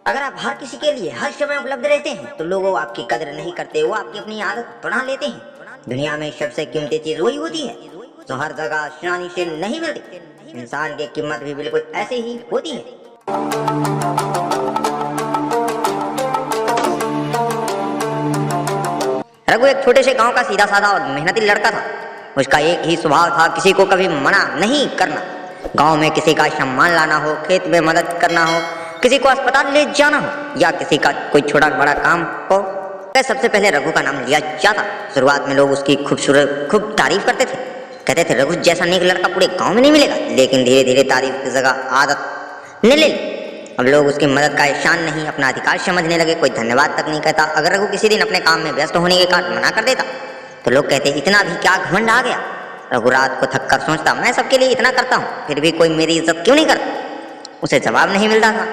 अगर आप हर किसी के लिए हर समय उपलब्ध रहते हैं तो लोग आपकी कदर नहीं करते, वो आपकी अपनी आदत बना लेते हैं। दुनिया में सबसे कीमती चीज वही होती है जो हर जगह आसानी से नहीं मिलती। इंसान की कीमत भी बिल्कुल ऐसे ही होती है। रघु एक छोटे से गांव का सीधा साधा और मेहनती लड़का था। उसका एक ही स्वभाव था, किसी को कभी मना नहीं करना। गांव में किसी का सम्मान लाना हो, खेत में मदद करना हो, किसी को अस्पताल ले जाना हो या किसी का कोई छोटा बड़ा काम हो, सबसे पहले रघु का नाम लिया जाता। शुरुआत में लोग उसकी खूब तारीफ करते थे। कहते थे रघु जैसा नेक लड़का पूरे गांव में नहीं मिलेगा। लेकिन धीरे धीरे तारीफ की जगह आदत ने ले ली। अब लोग उसकी मदद का एहसान नहीं, अपना अधिकार समझने लगे। कोई धन्यवाद तक नहीं कहता। अगर रघु किसी दिन अपने काम में व्यस्त होने के कारण मना कर देता तो लोग कहते इतना भी क्या घमंड आ गया। रघु रात को थक कर सोचता, मैं सबके लिए इतना करता हूँ फिर भी कोई मेरी इज्जत क्यों नहीं करता। उसे जवाब नहीं मिलता था।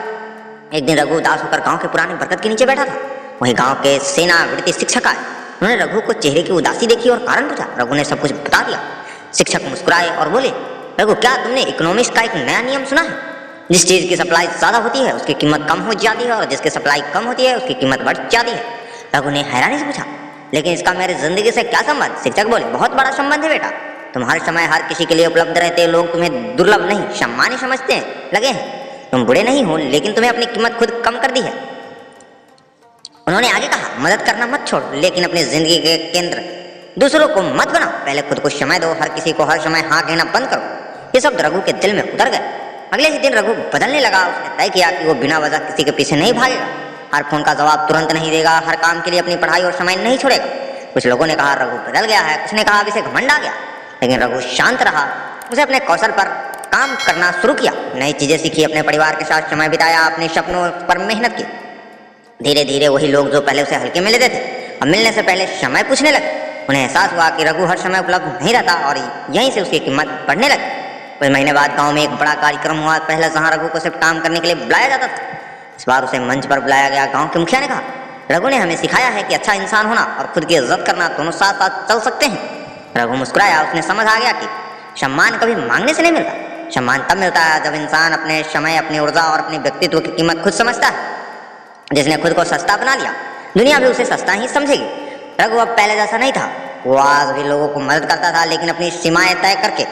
एक दिन रघु उदास होकर गांव के पुराने बरगद के नीचे बैठा था। वहीं गांव के सेनावृत्ति शिक्षक आए। उन्होंने रघु को चेहरे की उदासी देखी और कारण पूछा। रघु ने सब कुछ बता दिया। शिक्षक मुस्कुराए और बोले, रघु क्या तुमने इकोनॉमिक्स का एक नया नियम सुना है? जिस चीज की सप्लाई ज्यादा होती है उसकी कीमत कम हो जाती है और जिसकी सप्लाई कम होती है उसकी कीमत बढ़ जाती है। रघु ने हैरानी से पूछा, लेकिन इसका मेरी जिंदगी से क्या संबंध? शिक्षक बोले, बहुत बड़ा संबंध है बेटा। तुम हर समय हर किसी के लिए उपलब्ध रहते, लोग तुम्हें दुर्लभ नहीं सम्मानी समझते लगे हैं। तुम बुरे नहीं हो लेकिन तुम्हें अपनी कीमत खुद कम कर दी है। उन्होंने आगे कहा, मदद करना मत छोड़ लेकिन अपनी जिंदगी के केंद्र दूसरों को मत बनाओ। पहले खुद को समय दो, हर किसी को हर समय हाँ कहना बंद करो। ये शब्द रघु के दिल में उतर गए। अगले ही दिन रघु बदलने लगा। उसने तय किया कि वो बिना वजह किसी के पीछे नहीं भागेगा, हर फोन का जवाब तुरंत नहीं देगा, हर काम के लिए अपनी पढ़ाई और समय नहीं छोड़ेगा। कुछ लोगों ने कहा रघु बदल गया है, कुछ ने कहा इसे घमंड आ गया, लेकिन रघु शांत रहा। उसे अपने कौशल पर काम करना शुरू किया, नई चीजें सीखी, अपने परिवार के साथ समय बिताया, अपने सपनों पर मेहनत की। धीरे धीरे वही लोग जो पहले उसे हल्के में लेते थे अब मिलने से पहले समय पूछने लगे। उन्हें एहसास हुआ कि रघु हर समय उपलब्ध नहीं रहता और यहीं से उसकी कीमत बढ़ने लगी। कुछ महीने बाद गांव में एक बड़ा कार्यक्रम हुआ। पहले जहां रघु को सिर्फ काम करने के लिए बुलाया जाता था, इस बार उसे मंच पर बुलाया गया। गांव के मुखिया ने कहा, रघु ने हमें सिखाया है कि अच्छा इंसान होना और खुद की इज्जत करना दोनों साथ साथ चल सकते हैं। रघु मुस्कुराया। उसने समझ आ गया कि सम्मान कभी मांगने से नहीं मिलता, सम्मान तब मिलता है जब इंसान अपने समय, अपनी ऊर्जा और अपने व्यक्तित्व की कीमत खुद समझता है। जिसने खुद को सस्ता बना लिया दुनिया भी उसे सस्ता ही समझेगी। रघु अब पहले जैसा नहीं था। वो आज भी लोगों को मदद करता था लेकिन अपनी सीमाएं तय करके।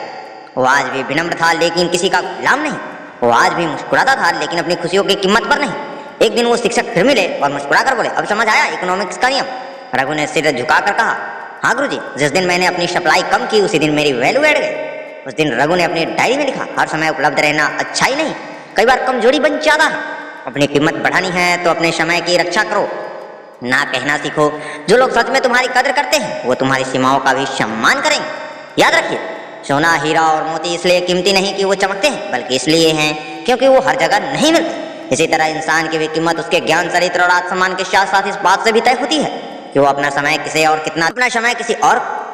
वो आज भी विनम्र था लेकिन किसी का गुलाम नहीं। वो आज भी मुस्कुराता था लेकिन अपनी खुशियों की कीमत पर नहीं। एक दिन वो शिक्षक फिर मिले और मुस्कुरा कर बोले, अब समझ आया इकोनॉमिक्स का नियम? रघु ने सिर झुकाकर कहा, हाँ गुरुजी, जिस दिन मैंने अपनी सप्लाई कम की उसी दिन मेरी वैल्यू बढ़ गई। उस दिन रघु ने अपनी डायरी में लिखा, हर समय उपलब्ध रहना अच्छा ही नहीं, कई बार कमजोरी बन जाता है। अपनी कीमत बढ़ानी है तो अपने समय की रक्षा करो, ना कहना सीखो। जो लोग सच में तुम्हारी कदर करते हैं वो तुम्हारी सीमाओं का भी सम्मान करेंगे। याद रखिए, सोना, हीरा और मोती इसलिए कीमती नहीं कि वो चमकते हैं, बल्कि इसलिए हैं क्योंकि वो हर जगह नहीं मिलते। इसी तरह इंसान की भी कीमत उसके ज्ञान, चरित्र और आत्मसम्मान के साथ साथ इस बात से भी तय होती है कि वो अपना समय किसी और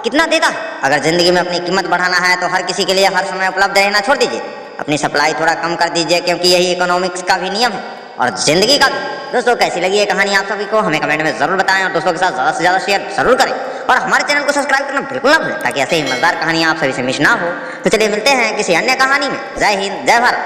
कितना देता है। अगर जिंदगी में अपनी कीमत बढ़ाना है तो हर किसी के लिए हर समय उपलब्ध रहना छोड़ दीजिए। अपनी सप्लाई थोड़ा कम कर दीजिए क्योंकि यही इकोनॉमिक्स का भी नियम है और जिंदगी का भी। दोस्तों कैसी लगी ये कहानी आप सभी को हमें कमेंट में जरूर बताएं और दोस्तों के साथ ज़्यादा से ज़्यादा शेयर जरूर करें और हमारे चैनल को सब्सक्राइब करना बिल्कुल ना भूलें ताकि ऐसे ही मजेदार कहानियां आप सभी से मिस ना हो। तो चलिए मिलते हैं किसी अन्य कहानी में। जय हिंद, जय भारत।